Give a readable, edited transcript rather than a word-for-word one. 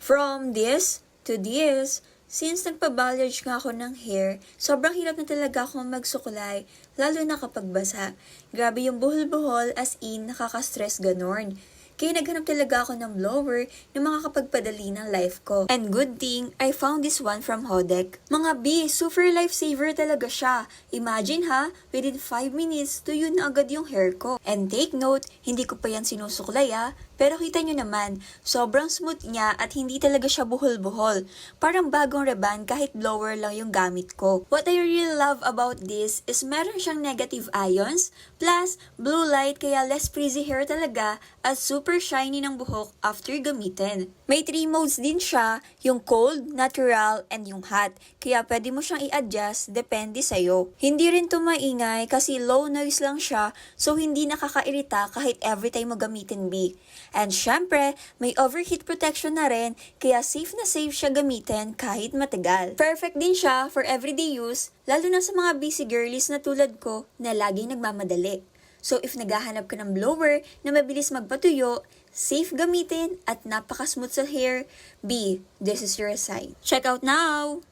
From this to this, since nagpa-balayage nga ako ng hair, sobrang hirap na talaga akong magsukulay, lalo na kapag basa. Grabe yung buhol-buhol, as in, nakaka-stress ganon. Kaya naghanap talaga ako ng blower na makakapagpadali ng life ko. And good thing, I found this one from Hodek. Mga B, super lifesaver talaga siya. Imagine ha, within 5 minutes, tuyo na agad yung hair ko. And take note, hindi ko pa yan sinusuklay pero kita nyo naman, sobrang smooth niya at hindi talaga siya buhol-buhol. Parang bagong reban kahit blower lang yung gamit ko. What I really love about this is meron siyang negative ions, plus blue light kaya less frizzy hair talaga at super shiny ng buhok after gamitin. May 3 modes din siya, yung cold, natural, and yung hot. Kaya pwede mo siyang i-adjust, depende sa'yo. Hindi rin to maingay kasi low noise lang siya, so hindi nakakairita kahit every time mo gamitin B. And syempre, may overheat protection na rin, kaya safe na safe siya gamitin kahit matagal. Perfect din siya for everyday use, lalo na sa mga busy girlies na tulad ko na laging nagmamadali. So if naghahanap ka ng blower na mabilis magpatuyo, safe gamitin at napaka-smooth sa hair, B, this is your sign. Check out now!